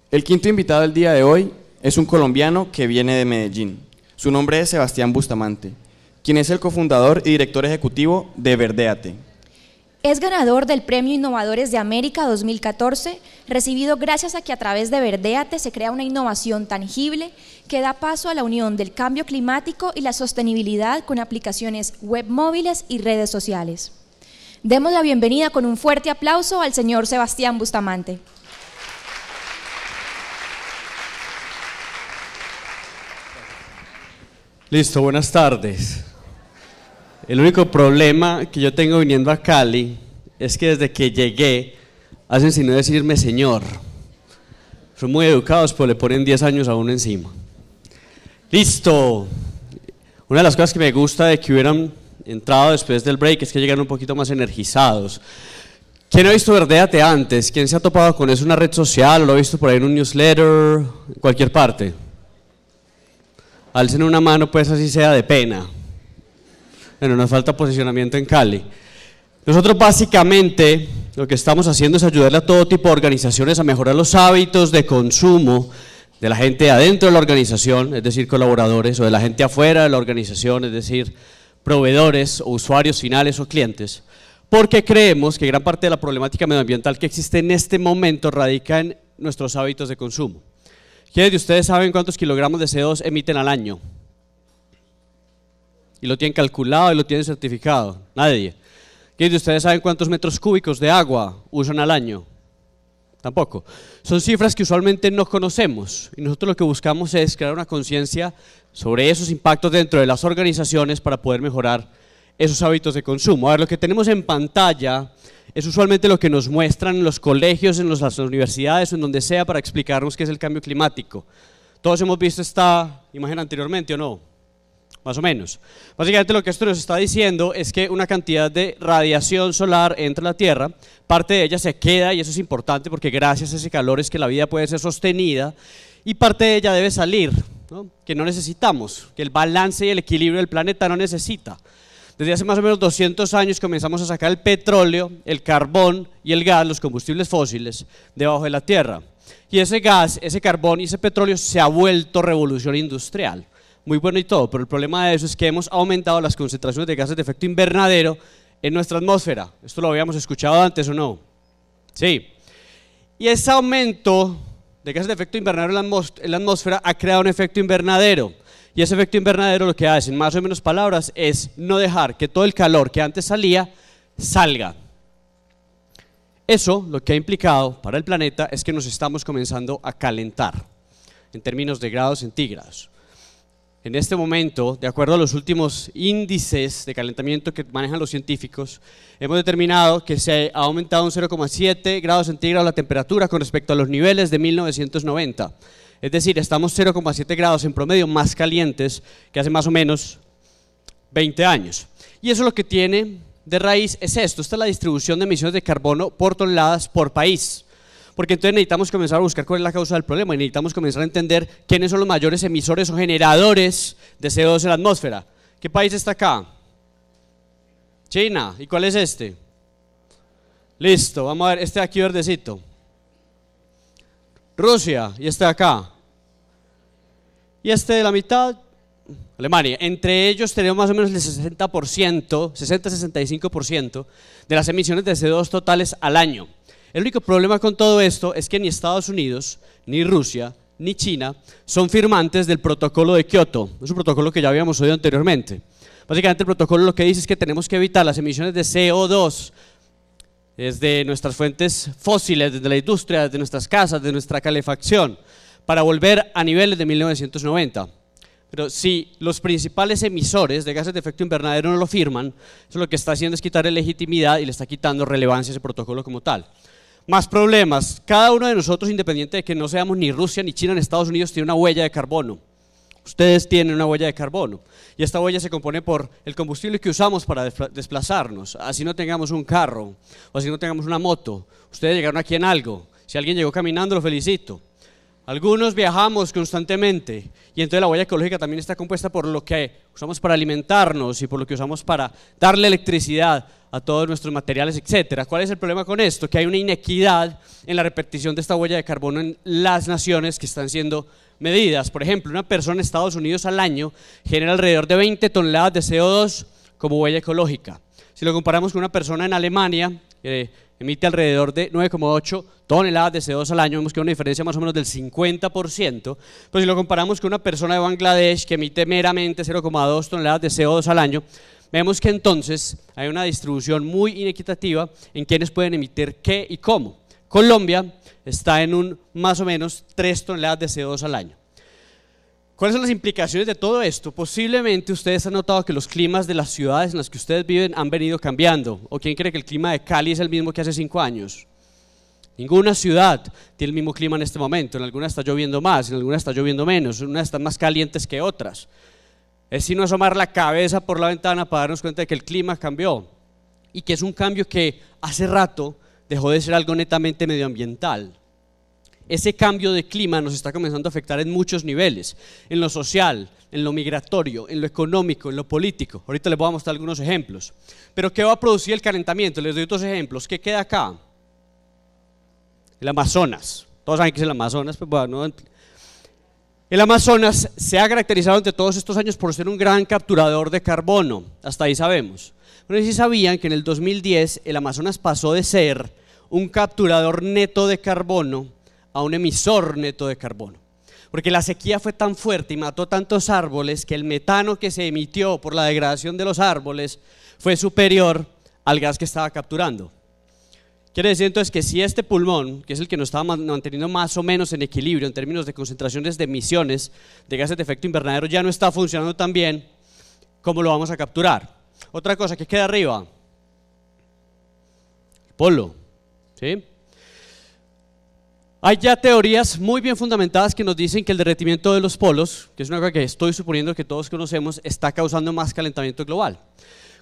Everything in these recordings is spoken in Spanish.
El quinto invitado del día de hoy es un colombiano que viene de Medellín. Su nombre es Sebastián Bustamante, quien es el cofundador y director ejecutivo de Verdéate. Es ganador del Premio Innovadores de América 2014, recibido gracias a que a través de Verdéate se crea una innovación tangible que da paso a la unión del cambio climático y la sostenibilidad con aplicaciones web móviles y redes sociales. Demos la bienvenida con un fuerte aplauso al señor Sebastián Bustamante. Listo, buenas tardes. El único problema que yo tengo viniendo a Cali es que desde que llegué hacen sino decirme señor. Son muy educados, pero le ponen 10 años a uno encima. Listo. Una de las cosas que me gusta de que hubieran entrado después del break es que llegan un poquito más energizados. ¿Quién ha visto Verdéate antes? ¿Quién se ha topado con eso en una red social o lo ha visto por ahí en un newsletter, en cualquier parte? Alcen una mano, pues así sea de pena. Bueno, nos falta posicionamiento en Cali. Nosotros básicamente lo que estamos haciendo es ayudarle a todo tipo de organizaciones a mejorar los hábitos de consumo de la gente adentro de la organización, es decir, colaboradores, o de la gente afuera de la organización, es decir, proveedores o usuarios finales o clientes, porque creemos que gran parte de la problemática medioambiental que existe en este momento radica en nuestros hábitos de consumo. ¿Quiénes de ustedes saben cuántos kilogramos de CO2 emiten al año? Y lo tienen calculado y lo tienen certificado. Nadie. ¿Quiénes de ustedes saben cuántos metros cúbicos de agua usan al año? Tampoco. Son cifras que usualmente no conocemos y nosotros lo que buscamos es crear una conciencia sobre esos impactos dentro de las organizaciones para poder mejorar esos hábitos de consumo. A ver, lo que tenemos en pantalla es usualmente lo que nos muestran en los colegios, en las universidades o en donde sea para explicarnos qué es el cambio climático. Todos hemos visto esta imagen anteriormente, ¿o no? Más o menos. Básicamente lo que esto nos está diciendo es que una cantidad de radiación solar entra a la Tierra, parte de ella se queda y eso es importante porque gracias a ese calor es que la vida puede ser sostenida y parte de ella debe salir, ¿no? Que no necesitamos, que el balance y el equilibrio del planeta no necesita. Desde hace más o menos 200 años comenzamos a sacar el petróleo, el carbón y el gas, los combustibles fósiles, debajo de la Tierra. Y ese gas, ese carbón y ese petróleo se ha vuelto revolución industrial. Muy bueno y todo, pero el problema de eso es que hemos aumentado las concentraciones de gases de efecto invernadero en nuestra atmósfera. ¿Esto lo habíamos escuchado antes o no? Sí. Y ese aumento de gases de efecto invernadero en la atmósfera ha creado un efecto invernadero. Y ese efecto invernadero lo que hace, en más o menos palabras, es no dejar que todo el calor que antes salía, salga. Eso lo que ha implicado para el planeta es que nos estamos comenzando a calentar en términos de grados centígrados. En este momento, de acuerdo a los últimos índices de calentamiento que manejan los científicos, hemos determinado que se ha aumentado un 0,7 grados centígrados la temperatura con respecto a los niveles de 1990. Es decir, estamos 0,7 grados en promedio más calientes que hace más o menos 20 años. Y eso lo que tiene de raíz es esto, esta es la distribución de emisiones de carbono por toneladas por país. Porque entonces necesitamos comenzar a buscar cuál es la causa del problema y necesitamos comenzar a entender quiénes son los mayores emisores o generadores de CO2 en la atmósfera. ¿Qué país está acá? China. ¿Y cuál es este? Listo, vamos a ver, este de aquí verdecito. Rusia, y este de acá. Y este de la mitad, Alemania. Entre ellos tenemos más o menos el 60%, 60-65% de las emisiones de CO2 totales al año. El único problema con todo esto es que ni Estados Unidos, ni Rusia, ni China son firmantes del protocolo de Kioto. Es un protocolo que ya habíamos oído anteriormente. Básicamente el protocolo lo que dice es que tenemos que evitar las emisiones de CO2 desde nuestras fuentes fósiles, desde la industria, desde nuestras casas, de nuestra calefacción, para volver a niveles de 1990. Pero si los principales emisores de gases de efecto invernadero no lo firman, eso lo que está haciendo es quitarle legitimidad y le está quitando relevancia a ese protocolo como tal. Más problemas. Cada uno de nosotros, independiente de que no seamos ni Rusia, ni China, ni Estados Unidos, tiene una huella de carbono. Ustedes tienen una huella de carbono y esta huella se compone por el combustible que usamos para desplazarnos. Así no tengamos un carro o así no tengamos una moto. Ustedes llegaron aquí en algo. Si alguien llegó caminando, lo felicito. Algunos viajamos constantemente y entonces la huella ecológica también está compuesta por lo que usamos para alimentarnos y por lo que usamos para darle electricidad a todos nuestros materiales, etcétera. ¿Cuál es el problema con esto? Que hay una inequidad en la repartición de esta huella de carbono en las naciones que están siendo medidas. Por ejemplo, una persona en Estados Unidos al año genera alrededor de 20 toneladas de CO2 como huella ecológica. Si lo comparamos con una persona en Alemania, emite alrededor de 9,8 toneladas de CO2 al año, vemos que hay una diferencia más o menos del 50%, pero si lo comparamos con una persona de Bangladesh que emite meramente 0,2 toneladas de CO2 al año, vemos que entonces hay una distribución muy inequitativa en quienes pueden emitir qué y cómo. Colombia está en un más o menos 3 toneladas de CO2 al año. ¿Cuáles son las implicaciones de todo esto? Posiblemente ustedes han notado que los climas de las ciudades en las que ustedes viven han venido cambiando. ¿O quién cree que el clima de Cali es el mismo que hace 5 años? Ninguna ciudad tiene el mismo clima en este momento. En algunas está lloviendo más, en algunas está lloviendo menos, en unas están más calientes que otras. Es sino asomar la cabeza por la ventana para darnos cuenta de que el clima cambió y que es un cambio que hace rato dejó de ser algo netamente medioambiental. Ese cambio de clima nos está comenzando a afectar en muchos niveles, en lo social, en lo migratorio, en lo económico, en lo político. Ahorita les voy a mostrar algunos ejemplos. Pero ¿qué va a producir el calentamiento? Les doy otros ejemplos. ¿Qué queda acá? El Amazonas. Todos saben que es el Amazonas, pues bueno, el Amazonas se ha caracterizado ante todos estos años por ser un gran capturador de carbono, hasta ahí sabemos. Pero si sabían que en el 2010 el Amazonas pasó de ser un capturador neto de carbono a un emisor neto de carbono, porque la sequía fue tan fuerte y mató tantos árboles que el metano que se emitió por la degradación de los árboles fue superior al gas que estaba capturando. Quiere decir entonces que si este pulmón, que es el que nos estaba manteniendo más o menos en equilibrio en términos de concentraciones de emisiones de gases de efecto invernadero, ya no está funcionando tan bien, ¿cómo lo vamos a capturar? Otra cosa, ¿qué queda arriba? El polo, ¿sí? Hay ya teorías muy bien fundamentadas que nos dicen que el derretimiento de los polos, que es una cosa que estoy suponiendo que todos conocemos, está causando más calentamiento global.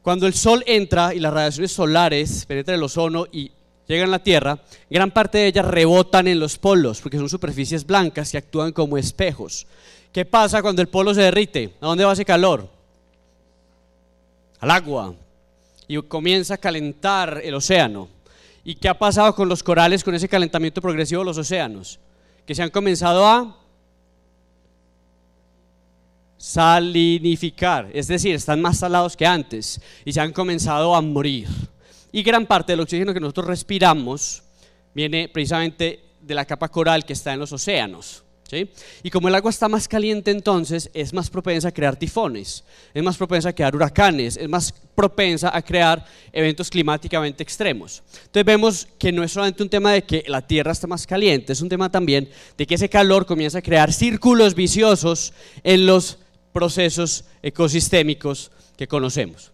Cuando el sol entra y las radiaciones solares penetran el ozono y llegan a la Tierra, gran parte de ellas rebotan en los polos porque son superficies blancas y actúan como espejos. ¿Qué pasa cuando el polo se derrite? ¿A dónde va ese calor? Al agua, y comienza a calentar el océano. ¿Y qué ha pasado con los corales con ese calentamiento progresivo de los océanos? Que se han comenzado a salinificar, es decir, están más salados que antes y se han comenzado a morir. Y gran parte del oxígeno que nosotros respiramos viene precisamente de la capa coral que está en los océanos, ¿sí? Y como el agua está más caliente, entonces es más propensa a crear tifones, es más propensa a crear huracanes, es más propensa a crear eventos climáticamente extremos. Entonces vemos que no es solamente un tema de que la Tierra está más caliente, es un tema también de que ese calor comienza a crear círculos viciosos en los procesos ecosistémicos que conocemos.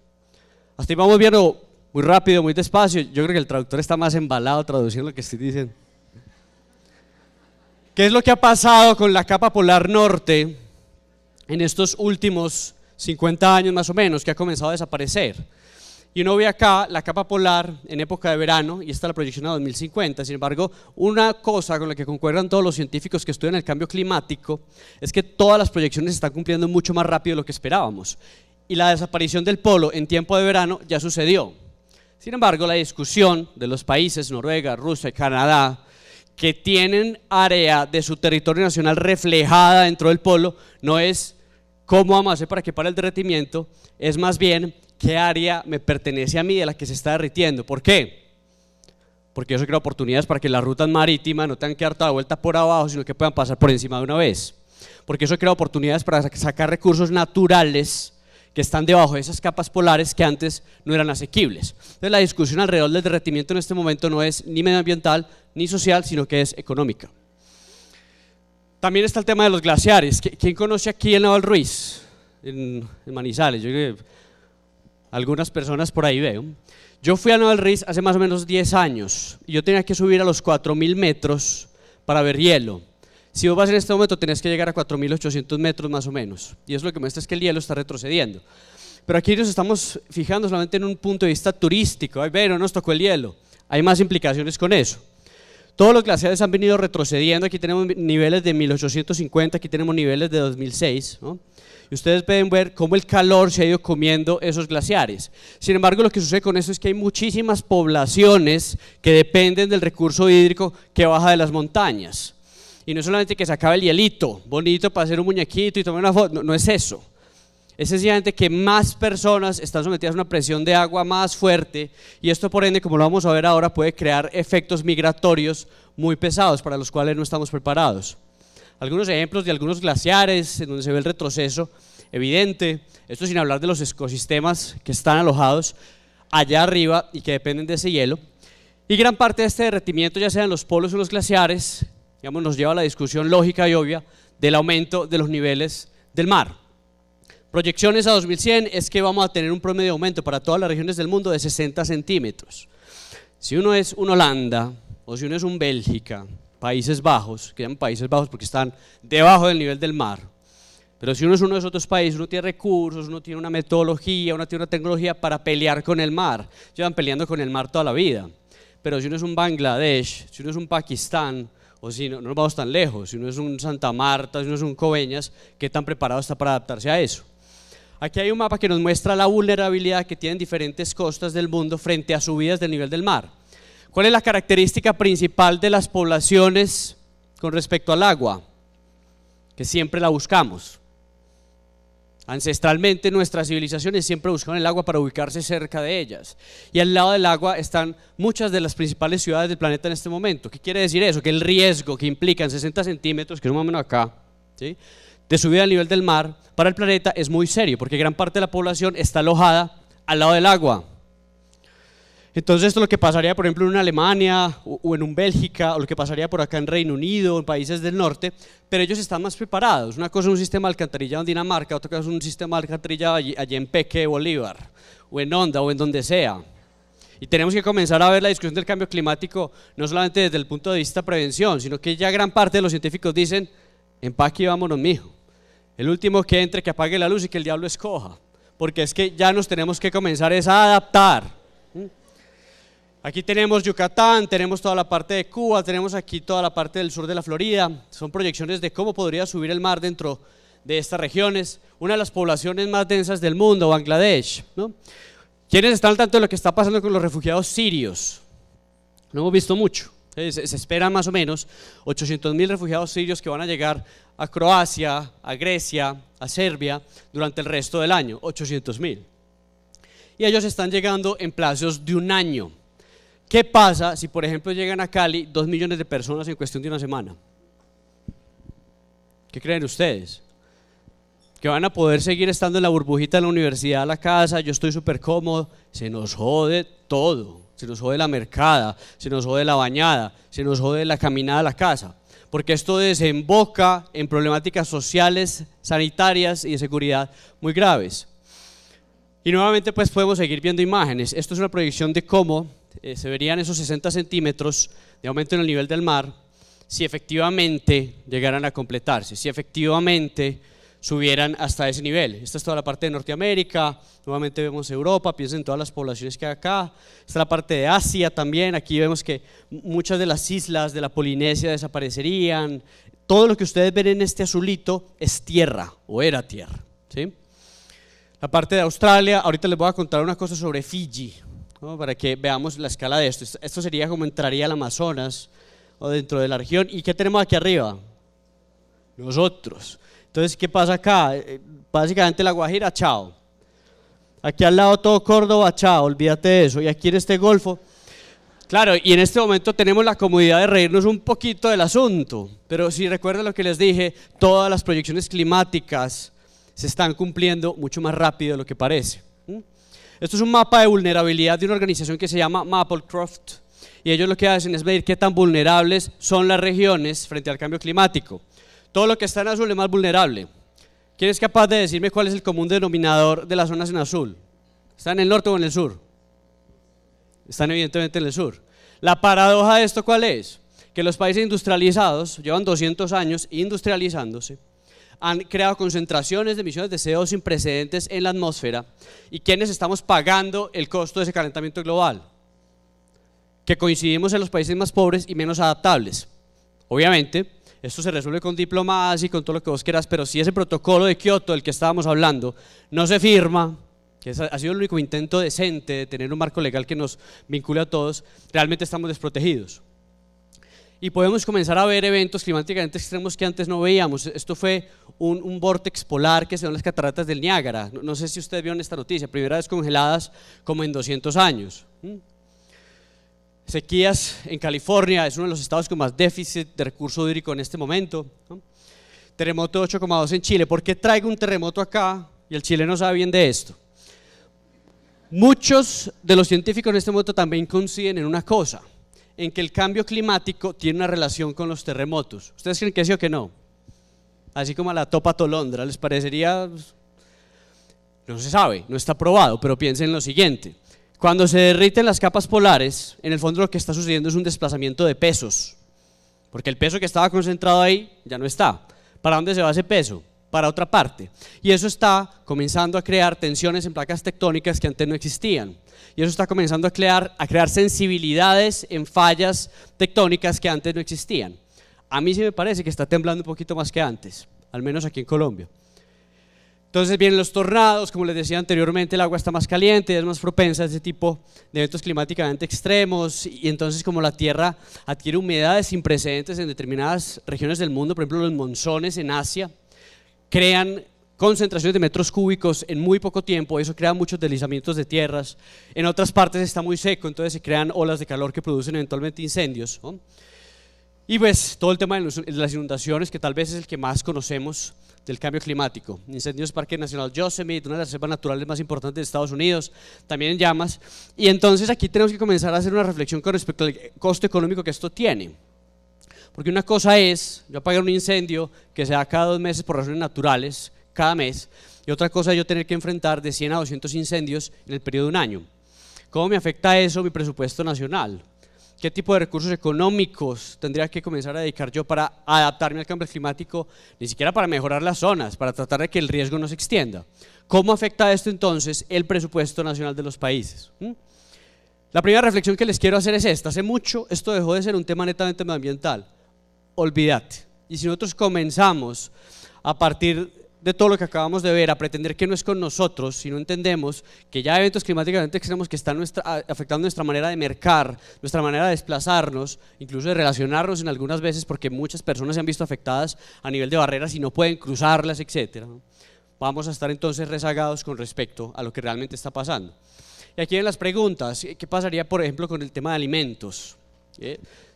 Hasta ahí vamos viendo muy rápido, muy despacio. Yo creo que el traductor está más embalado traduciendo lo que estoy diciendo. ¿Qué es lo que ha pasado con la capa polar norte en estos últimos 50 años más o menos, que ha comenzado a desaparecer? Y uno ve acá la capa polar en época de verano, y esta es la proyección a 2050. Sin embargo, una cosa con la que concuerdan todos los científicos que estudian el cambio climático es que todas las proyecciones se están cumpliendo mucho más rápido de lo que esperábamos. Y la desaparición del polo en tiempo de verano ya sucedió. Sin embargo, la discusión de los países, Noruega, Rusia y Canadá, que tienen área de su territorio nacional reflejada dentro del polo, no es cómo vamos a hacer para que pare el derretimiento, es más bien qué área me pertenece a mí de la que se está derritiendo. ¿Por qué? Porque eso crea oportunidades para que las rutas marítimas no tengan que dar toda la vuelta por abajo, sino que puedan pasar por encima de una vez. Porque eso crea oportunidades para sacar recursos naturales que están debajo de esas capas polares que antes no eran asequibles. Entonces la discusión alrededor del derretimiento en este momento no es ni medioambiental ni social, sino que es económica. También está el tema de los glaciares. ¿Quién conoce aquí el Naval Ruiz? En Manizales, yo creo que algunas personas por ahí veo. Yo fui a Naval Ruiz hace más o menos 10 años y yo tenía que subir a los 4.000 metros para ver hielo. Si vos vas en este momento tenés que llegar a 4.800 metros más o menos, y eso lo que muestra es que el hielo está retrocediendo. Pero aquí nos estamos fijando solamente en un punto de vista turístico. Ay, pero nos tocó el hielo, hay más implicaciones con eso. Todos los glaciares han venido retrocediendo, aquí tenemos niveles de 1850, aquí tenemos niveles de 2006, ¿no? Y ustedes pueden ver cómo el calor se ha ido comiendo esos glaciares. Sin embargo, lo que sucede con eso es que hay muchísimas poblaciones que dependen del recurso hídrico que baja de las montañas. Y no es solamente que se acabe el hielito, bonito para hacer un muñequito y tomar una foto, no es eso. Es sencillamente que más personas están sometidas a una presión de agua más fuerte y esto por ende, como lo vamos a ver ahora, puede crear efectos migratorios muy pesados para los cuales no estamos preparados. Algunos ejemplos de algunos glaciares en donde se ve el retroceso evidente, esto sin hablar de los ecosistemas que están alojados allá arriba y que dependen de ese hielo. Y gran parte de este derretimiento, ya sea en los polos o los glaciares, digamos, nos lleva a la discusión lógica y obvia del aumento de los niveles del mar. Proyecciones a 2100 es que vamos a tener un promedio de aumento para todas las regiones del mundo de 60 centímetros. Si uno es un Holanda o si uno es un Bélgica, Países Bajos, que llaman Países Bajos porque están debajo del nivel del mar, pero si uno es uno de esos otros países, uno tiene recursos, uno tiene una metodología, uno tiene una tecnología para pelear con el mar, llevan peleando con el mar toda la vida. Pero si uno es un Bangladesh, si uno es un Pakistán, o si no nos vamos tan lejos, si uno es un Santa Marta, si uno es un Coveñas, ¿qué tan preparado está para adaptarse a eso? Aquí hay un mapa que nos muestra la vulnerabilidad que tienen diferentes costas del mundo frente a subidas del nivel del mar. ¿Cuál es la característica principal de las poblaciones con respecto al agua? Que siempre la buscamos. Ancestralmente nuestras civilizaciones siempre buscaban el agua para ubicarse cerca de ellas. Y al lado del agua están muchas de las principales ciudades del planeta en este momento. ¿Qué quiere decir eso? Que el riesgo que implica en 60 centímetros, que es más o menos acá, ¿sí?, de subida al nivel del mar para el planeta es muy serio, porque gran parte de la población está alojada al lado del agua. Entonces esto es lo que pasaría, por ejemplo, en una Alemania o en un Bélgica, o lo que pasaría por acá en Reino Unido, en países del norte, pero ellos están más preparados. Una cosa es un sistema de alcantarillado en Dinamarca, otra cosa es un sistema de alcantarillado allí en Peque, Bolívar, o en Honda, o en donde sea. Y tenemos que comenzar a ver la discusión del cambio climático, no solamente desde el punto de vista de prevención, sino que ya gran parte de los científicos dicen, empaque y vámonos, mijo. El último que entre, que apague la luz y que el diablo escoja, porque es que ya nos tenemos que comenzar a adaptar. Aquí tenemos Yucatán, tenemos toda la parte de Cuba, tenemos aquí toda la parte del sur de la Florida, son proyecciones de cómo podría subir el mar dentro de estas regiones, una de las poblaciones más densas del mundo, Bangladesh, ¿no? ¿Quiénes están al tanto de lo que está pasando con los refugiados sirios? No hemos visto mucho. Se espera más o menos 800.000 refugiados sirios que van a llegar a Croacia, a Grecia, a Serbia durante el resto del año, 800.000. Y ellos están llegando en plazos de un año. ¿Qué pasa si, por ejemplo, llegan a Cali 2 millones de personas en cuestión de una semana? ¿Qué creen ustedes? ¿Que van a poder seguir estando en la burbujita de la universidad, a la casa? Yo estoy súper cómodo. Se nos jode todo. Se nos jode la mercada, se nos jode la bañada, se nos jode la caminada a la casa, porque esto desemboca en problemáticas sociales, sanitarias y de seguridad muy graves. Y nuevamente pues podemos seguir viendo imágenes. Esto es una proyección de cómo se verían esos 60 centímetros de aumento en el nivel del mar si efectivamente llegaran a completarse, si efectivamente subieran hasta ese nivel. Esta es toda la parte de Norteamérica, nuevamente vemos Europa, piensen en todas las poblaciones que hay acá, esta es la parte de Asia también, aquí vemos que muchas de las islas de la Polinesia desaparecerían, todo lo que ustedes ven en este azulito es tierra, o era tierra, ¿sí? La parte de Australia, ahorita les voy a contar una cosa sobre Fiji, ¿no?, para que veamos la escala de esto. Esto sería como entraría al Amazonas, o dentro de la región, ¿y qué tenemos aquí arriba? Nosotros. Entonces, ¿qué pasa acá? Básicamente la Guajira, chao. Aquí al lado todo Córdoba, chao, olvídate de eso. Y aquí en este golfo, claro, y en este momento tenemos la comodidad de reírnos un poquito del asunto, pero si recuerdan lo que les dije, todas las proyecciones climáticas se están cumpliendo mucho más rápido de lo que parece. Esto es un mapa de vulnerabilidad de una organización que se llama Maplecroft, y ellos lo que hacen es medir qué tan vulnerables son las regiones frente al cambio climático. Todo lo que está en azul es más vulnerable. ¿Quién es capaz de decirme cuál es el común denominador de las zonas en azul? ¿Están en el norte o en el sur? Están evidentemente en el sur. La paradoja de esto, ¿cuál es? Que los países industrializados llevan 200 años industrializándose, han creado concentraciones de emisiones de CO2 sin precedentes en la atmósfera. ¿Y quiénes estamos pagando el costo de ese calentamiento global? que coincidimos en los países más pobres y menos adaptables. Obviamente, esto se resuelve con diplomacia y con todo lo que vos quieras, pero si ese protocolo de Kioto del que estábamos hablando no se firma, que ha sido el único intento decente de tener un marco legal que nos vincule a todos, realmente estamos desprotegidos. Y podemos comenzar a ver eventos climáticamente extremos que antes no veíamos. Esto fue un vórtex polar que se dio en las cataratas del Niágara. No sé si ustedes vieron esta noticia, primera vez congeladas como en 200 años. Sequías en California, es uno de los estados con más déficit de recurso hídrico en este momento. Terremoto de 8,2 en Chile. ¿Por qué traigo un terremoto acá y el chileno sabe bien de esto? Muchos de los científicos en este momento también coinciden en una cosa, en que el cambio climático tiene una relación con los terremotos. ¿Ustedes creen que sí o que no? Así como a la topa Tolondra, ¿les parecería? No se sabe, no está probado, pero piensen en lo siguiente. Cuando se derriten las capas polares, en el fondo lo que está sucediendo es un desplazamiento de pesos, porque el peso que estaba concentrado ahí ya no está. ¿Para dónde se va ese peso? Para otra parte. Y eso está comenzando a crear tensiones en placas tectónicas que antes no existían. Y eso está comenzando a crear sensibilidades en fallas tectónicas que antes no existían. A mí sí me parece que está temblando un poquito más que antes, al menos aquí en Colombia. Entonces vienen los tornados, como les decía anteriormente, el agua está más caliente, es más propensa a ese tipo de eventos climáticamente extremos, y entonces como la tierra adquiere humedades sin precedentes en determinadas regiones del mundo, por ejemplo los monzones en Asia, crean concentraciones de metros cúbicos en muy poco tiempo, eso crea muchos deslizamientos de tierras. En otras partes está muy seco, entonces se crean olas de calor que producen eventualmente incendios, ¿no? Y pues todo el tema de las inundaciones, que tal vez es el que más conocemos del cambio climático. Incendios del Parque Nacional Yosemite, una de las reservas naturales más importantes de Estados Unidos, también en llamas. Y entonces aquí tenemos que comenzar a hacer una reflexión con respecto al costo económico que esto tiene. Porque una cosa es yo apagar un incendio que se da cada 2 meses por razones naturales, cada mes, y otra cosa es yo tener que enfrentar de 100 a 200 incendios en el periodo de un año. ¿Cómo me afecta eso mi presupuesto nacional? ¿Qué tipo de recursos económicos tendría que comenzar a dedicar yo para adaptarme al cambio climático? Ni siquiera para mejorar las zonas, para tratar de que el riesgo no se extienda. ¿Cómo afecta esto entonces el presupuesto nacional de los países? La primera reflexión que les quiero hacer es esta. Hace mucho esto dejó de ser un tema netamente medioambiental. Olvídate. Y si nosotros comenzamos a partir de todo lo que acabamos de ver a pretender que no es con nosotros, si no entendemos que ya hay eventos climáticamente extremos que están afectando nuestra manera de mercar, nuestra manera de desplazarnos, incluso de relacionarnos en algunas veces, porque muchas personas se han visto afectadas a nivel de barreras y no pueden cruzarlas, etc. Vamos a estar entonces rezagados con respecto a lo que realmente está pasando. Y aquí vienen las preguntas. ¿Qué pasaría, por ejemplo, con el tema de alimentos?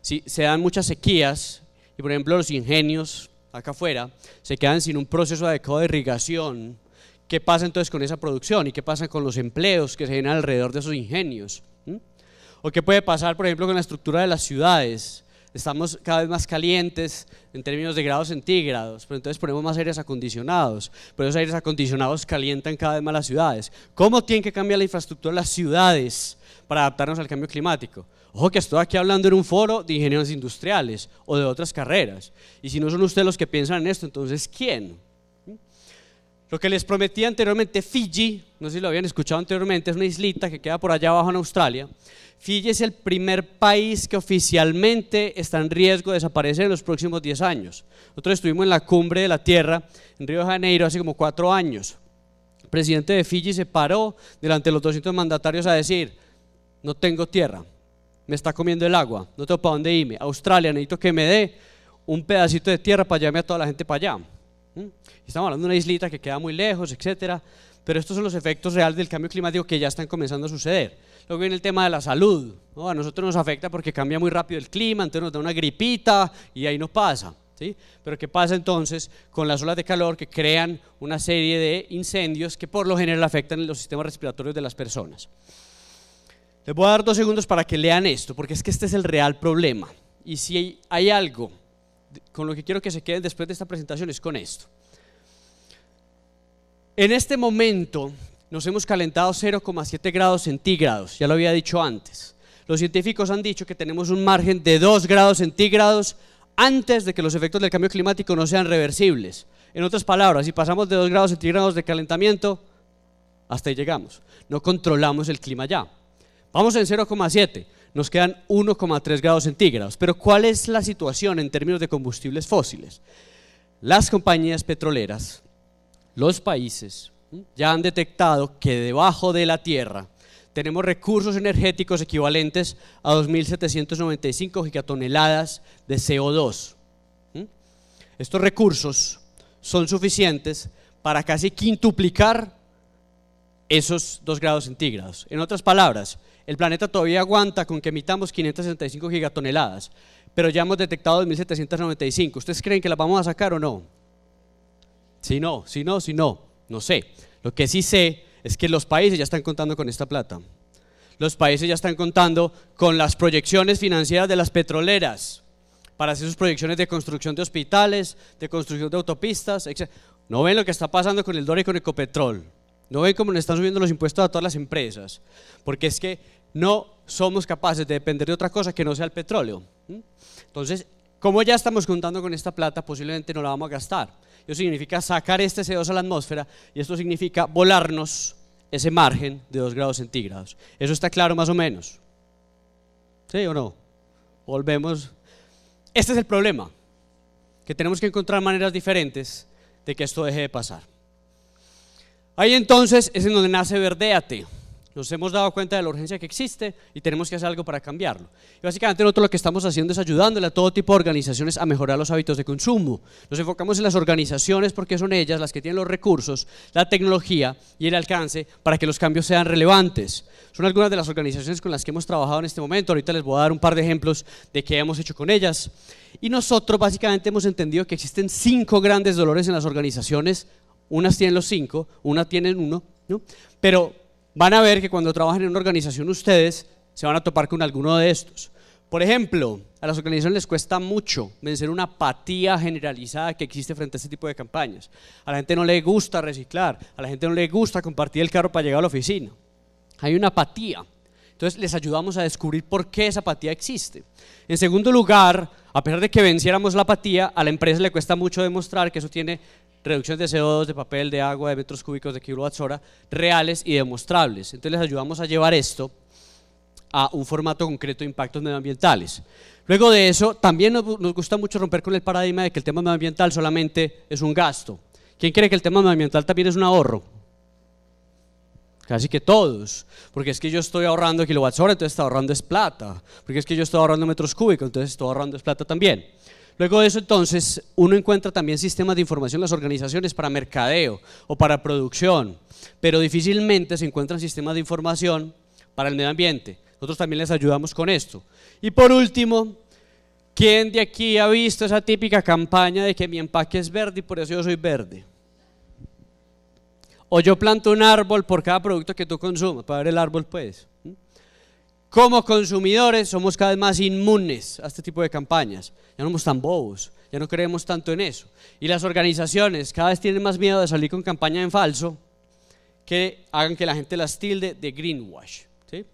Si se dan muchas sequías y, por ejemplo, los ingenios acá afuera se quedan sin un proceso adecuado de irrigación, ¿qué pasa entonces con esa producción? ¿Y qué pasa con los empleos que se generan alrededor de esos ingenios? ¿O qué puede pasar, por ejemplo, con la estructura de las ciudades? Estamos cada vez más calientes en términos de grados centígrados, pero entonces ponemos más aires acondicionados, pero esos aires acondicionados calientan cada vez más las ciudades. ¿Cómo tiene que cambiar la infraestructura de las ciudades para adaptarnos al cambio climático? Ojo que estoy aquí hablando en un foro de ingenieros industriales o de otras carreras, y si no son ustedes los que piensan en esto, entonces ¿quién? Lo que les prometí anteriormente, Fiji, no sé si lo habían escuchado anteriormente, es una islita que queda por allá abajo en Australia. Fiji es el primer país que oficialmente está en riesgo de desaparecer en los próximos 10 años. Nosotros estuvimos en la cumbre de la Tierra en Río de Janeiro hace como 4 años. El presidente de Fiji se paró delante de los 200 mandatarios a decir: no tengo tierra, me está comiendo el agua, no tengo para dónde irme. Australia, necesito que me dé un pedacito de tierra para llevarme a toda la gente para allá. Estamos hablando de una islita que queda muy lejos, etcétera, pero estos son los efectos reales del cambio climático que ya están comenzando a suceder. Luego viene el tema de la salud, ¿no? A nosotros nos afecta porque cambia muy rápido el clima, entonces nos da una gripita y ahí no pasa, ¿sí? Pero ¿qué pasa entonces con las olas de calor que crean una serie de incendios que por lo general afectan los sistemas respiratorios de las personas? Les voy a dar 2 segundos para que lean esto, porque es que este es el real problema. Y si hay algo con lo que quiero que se queden después de esta presentación es con esto. En este momento nos hemos calentado 0,7 grados centígrados, ya lo había dicho antes. Los científicos han dicho que tenemos un margen de 2 grados centígrados antes de que los efectos del cambio climático no sean reversibles. En otras palabras, si pasamos de 2 grados centígrados de calentamiento, hasta ahí llegamos. No controlamos el clima ya. Vamos en 0,7, nos quedan 1,3 grados centígrados. Pero ¿cuál es la situación en términos de combustibles fósiles? Las compañías petroleras, los países, ya han detectado que debajo de la tierra tenemos recursos energéticos equivalentes a 2.795 gigatoneladas de CO2. Estos recursos son suficientes para casi quintuplicar esos 2 grados centígrados. En otras palabras, el planeta todavía aguanta con que emitamos 565 gigatoneladas, pero ya hemos detectado 2.795. ¿Ustedes creen que las vamos a sacar o no? Si no, no sé. Lo que sí sé es que los países ya están contando con esta plata. Los países ya están contando con las proyecciones financieras de las petroleras para hacer sus proyecciones de construcción de hospitales, de construcción de autopistas, etc. ¿No ven lo que está pasando con el dólar y con Ecopetrol? ¿No ven cómo le están subiendo los impuestos a todas las empresas? Porque es que no somos capaces de depender de otra cosa que no sea el petróleo. Entonces, como ya estamos contando con esta plata, posiblemente no la vamos a gastar. Eso significa sacar este CO2 a la atmósfera y esto significa volarnos ese margen de 2 grados centígrados. ¿Eso está claro más o menos? ¿Sí o no? Volvemos. Este es el problema, que tenemos que encontrar maneras diferentes de que esto deje de pasar. Ahí entonces es en donde nace Verdéate. Nos hemos dado cuenta de la urgencia que existe y tenemos que hacer algo para cambiarlo. Y básicamente nosotros lo que estamos haciendo es ayudándole a todo tipo de organizaciones a mejorar los hábitos de consumo. Nos enfocamos en las organizaciones porque son ellas las que tienen los recursos, la tecnología y el alcance para que los cambios sean relevantes. Son algunas de las organizaciones con las que hemos trabajado en este momento. Ahorita les voy a dar un par de ejemplos de qué hemos hecho con ellas. Y nosotros básicamente hemos entendido que existen 5 grandes dolores en las organizaciones. Unas tienen los 5, unas tienen 1, ¿no? Pero van a ver que cuando trabajan en una organización ustedes se van a topar con alguno de estos. Por ejemplo, a las organizaciones les cuesta mucho vencer una apatía generalizada que existe frente a este tipo de campañas. A la gente no le gusta reciclar, a la gente no le gusta compartir el carro para llegar a la oficina. Hay una apatía. Entonces les ayudamos a descubrir por qué esa apatía existe. En segundo lugar, a pesar de que venciéramos la apatía, a la empresa le cuesta mucho demostrar que eso tiene reducción de CO2, de papel, de agua, de metros cúbicos, de kilowatts-hora, reales y demostrables. Entonces les ayudamos a llevar esto a un formato concreto de impactos medioambientales. Luego de eso, también nos gusta mucho romper con el paradigma de que el tema medioambiental solamente es un gasto. ¿Quién cree que el tema medioambiental también es un ahorro? Casi que todos, porque es que yo estoy ahorrando kilowatts-hora, entonces estoy ahorrando es plata, porque es que yo estoy ahorrando metros cúbicos, entonces estoy ahorrando es plata también. Luego de eso entonces uno encuentra también sistemas de información en las organizaciones para mercadeo o para producción, pero difícilmente se encuentran sistemas de información para el medio ambiente. Nosotros también les ayudamos con esto. Y por último, ¿quién de aquí ha visto esa típica campaña de que mi empaque es verde y por eso yo soy verde? O yo planto un árbol por cada producto que tú consumas, para ver el árbol pues. Como consumidores somos cada vez más inmunes a este tipo de campañas, ya no somos tan bobos, ya no creemos tanto en eso. Y las organizaciones cada vez tienen más miedo de salir con campañas en falso que hagan que la gente las tilde de greenwash, ¿sí?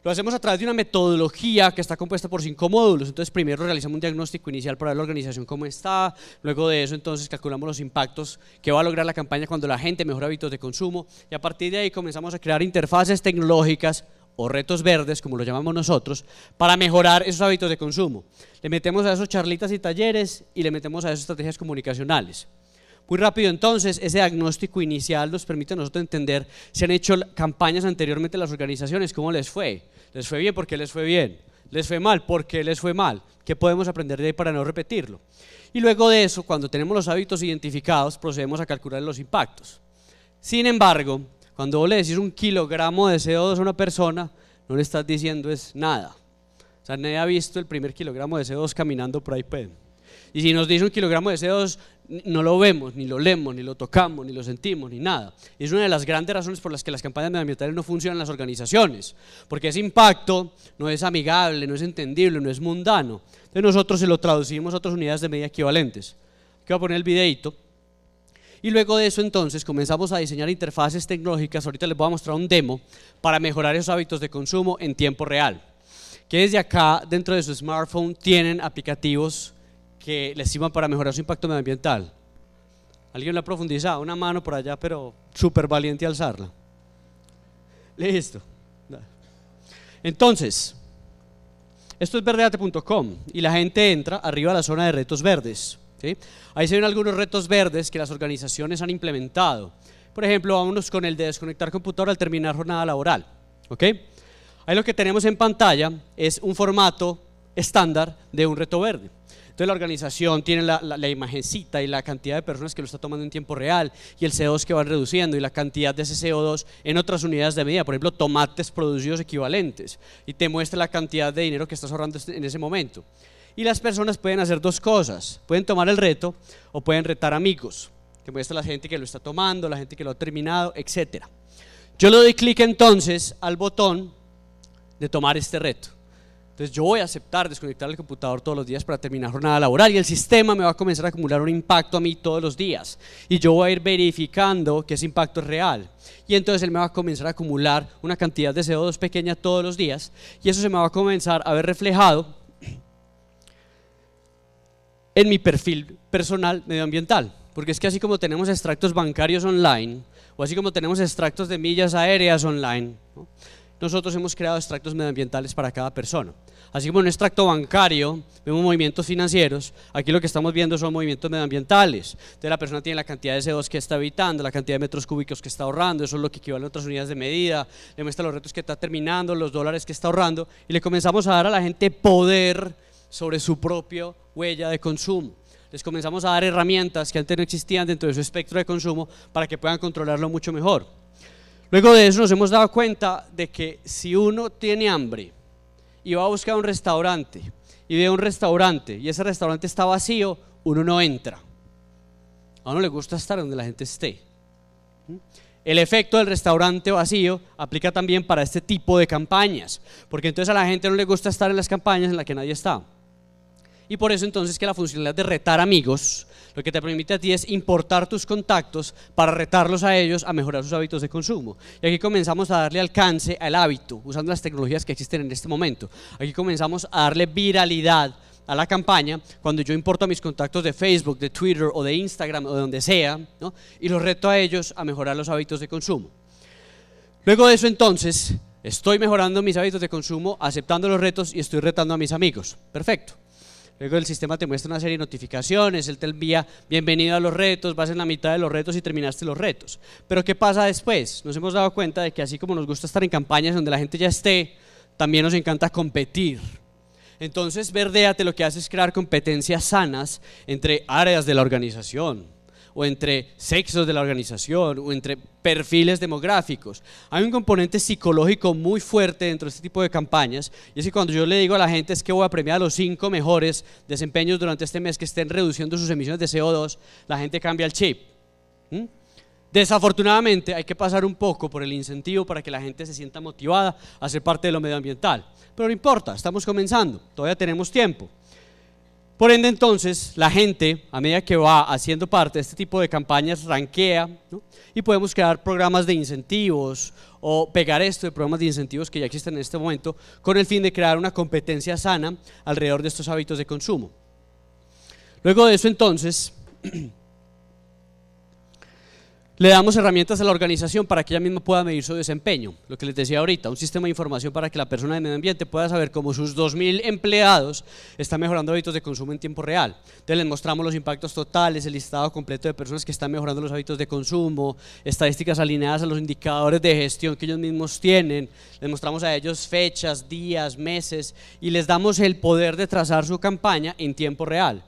Lo hacemos a través de una metodología que está compuesta por 5 módulos. Entonces primero realizamos un diagnóstico inicial para ver la organización cómo está, luego de eso entonces calculamos los impactos que va a lograr la campaña cuando la gente mejora hábitos de consumo y a partir de ahí comenzamos a crear interfaces tecnológicas o retos verdes, como lo llamamos nosotros, para mejorar esos hábitos de consumo. Le metemos a esos charlitas y talleres y le metemos a esas estrategias comunicacionales. Muy rápido entonces, ese diagnóstico inicial nos permite a nosotros entender si han hecho campañas anteriormente en las organizaciones, cómo les fue. ¿Les fue bien? ¿Por qué les fue bien? ¿Les fue mal? ¿Por qué les fue mal? ¿Qué podemos aprender de ahí para no repetirlo? Y luego de eso, cuando tenemos los hábitos identificados, procedemos a calcular los impactos. Sin embargo, cuando vos le decís 1 kilogramo de CO2 a una persona, no le estás diciendo es nada. O sea, nadie ha visto el primer kilogramo de CO2 caminando por ahí. Pues. Y si nos dice 1 kilogramo de CO2, no lo vemos, ni lo leemos, ni lo tocamos, ni lo sentimos, ni nada. Y es una de las grandes razones por las que las campañas medioambientales no funcionan en las organizaciones, porque ese impacto no es amigable, no es entendible, no es mundano. Entonces nosotros se lo traducimos a otras unidades de medida equivalentes. Aquí voy a poner el videito. Y luego de eso entonces comenzamos a diseñar interfaces tecnológicas, ahorita les voy a mostrar un demo, para mejorar esos hábitos de consumo en tiempo real. Que desde acá, dentro de su smartphone, tienen aplicativos que les sirvan para mejorar su impacto medioambiental. ¿Alguien lo ha profundizado? Una mano por allá, pero súper valiente a alzarla. Listo. Entonces, esto es verdeate.com y la gente entra arriba a la zona de retos verdes, ¿sí? Ahí se ven algunos retos verdes que las organizaciones han implementado. Por ejemplo, vámonos con el de desconectar computador al terminar jornada laboral, ¿ok? Ahí lo que tenemos en pantalla es un formato estándar de un reto verde. Entonces la organización tiene la imagencita y la cantidad de personas que lo está tomando en tiempo real y el CO2 que van reduciendo y la cantidad de ese CO2 en otras unidades de medida, por ejemplo tomates producidos equivalentes, y te muestra la cantidad de dinero que estás ahorrando en ese momento. Y las personas pueden hacer dos cosas: pueden tomar el reto o pueden retar amigos, que muestra la gente que lo está tomando, la gente que lo ha terminado, etc. Yo le doy clic entonces al botón de tomar este reto. Entonces yo voy a aceptar desconectar el computador todos los días para terminar jornada laboral y el sistema me va a comenzar a acumular un impacto a mí todos los días y yo voy a ir verificando que ese impacto es real y entonces él me va a comenzar a acumular una cantidad de CO2 pequeña todos los días y eso se me va a comenzar a ver reflejado en mi perfil personal medioambiental, porque es que así como tenemos extractos bancarios online o así como tenemos extractos de millas aéreas online, ¿no?, nosotros hemos creado extractos medioambientales para cada persona. Así como en un extracto bancario vemos movimientos financieros, aquí lo que estamos viendo son movimientos medioambientales. Entonces la persona tiene la cantidad de CO2 que está evitando, la cantidad de metros cúbicos que está ahorrando, eso es lo que equivale a otras unidades de medida, le muestra los retos que está terminando, los dólares que está ahorrando y le comenzamos a dar a la gente poder sobre su propia huella de consumo. Les comenzamos a dar herramientas que antes no existían dentro de su espectro de consumo para que puedan controlarlo mucho mejor. Luego de eso nos hemos dado cuenta de que si uno tiene hambre y va a buscar un restaurante y ve un restaurante y ese restaurante está vacío, uno no entra. A uno le gusta estar donde la gente esté. El efecto del restaurante vacío aplica también para este tipo de campañas, porque entonces a la gente no le gusta estar en las campañas en las que nadie está. Y por eso entonces que la funcionalidad de retar amigos lo que te permite a ti es importar tus contactos para retarlos a ellos a mejorar sus hábitos de consumo. Y aquí comenzamos a darle alcance al hábito usando las tecnologías que existen en este momento. Aquí comenzamos a darle viralidad a la campaña cuando yo importo a mis contactos de Facebook, de Twitter o de Instagram o de donde sea, ¿no?, y los reto a ellos a mejorar los hábitos de consumo. Luego de eso entonces estoy mejorando mis hábitos de consumo, aceptando los retos y estoy retando a mis amigos. Perfecto. Luego el sistema te muestra una serie de notificaciones, él te envía bienvenido a los retos, vas en la mitad de los retos y terminaste los retos. Pero ¿qué pasa después? Nos hemos dado cuenta de que así como nos gusta estar en campañas donde la gente ya esté, también nos encanta competir. Entonces Verdeate lo que hace es crear competencias sanas entre áreas de la organización o entre sexos de la organización o entre perfiles demográficos. Hay un componente psicológico muy fuerte dentro de este tipo de campañas y es que cuando yo le digo a la gente es que voy a premiar a los 5 mejores desempeños durante este mes que estén reduciendo sus emisiones de CO2, la gente cambia el chip. Desafortunadamente hay que pasar un poco por el incentivo para que la gente se sienta motivada a ser parte de lo medioambiental, pero no importa, estamos comenzando, todavía tenemos tiempo. Por ende entonces la gente a medida que va haciendo parte de este tipo de campañas rankea, ¿no?, y podemos crear programas de incentivos o pegar esto de programas de incentivos que ya existen en este momento con el fin de crear una competencia sana alrededor de estos hábitos de consumo. Luego de eso entonces le damos herramientas a la organización para que ella misma pueda medir su desempeño, lo que les decía ahorita, un sistema de información para que la persona de medio ambiente pueda saber cómo sus 2.000 empleados están mejorando hábitos de consumo en tiempo real. Entonces les mostramos los impactos totales, el listado completo de personas que están mejorando los hábitos de consumo, estadísticas alineadas a los indicadores de gestión que ellos mismos tienen, les mostramos a ellos fechas, días, meses y les damos el poder de trazar su campaña en tiempo real.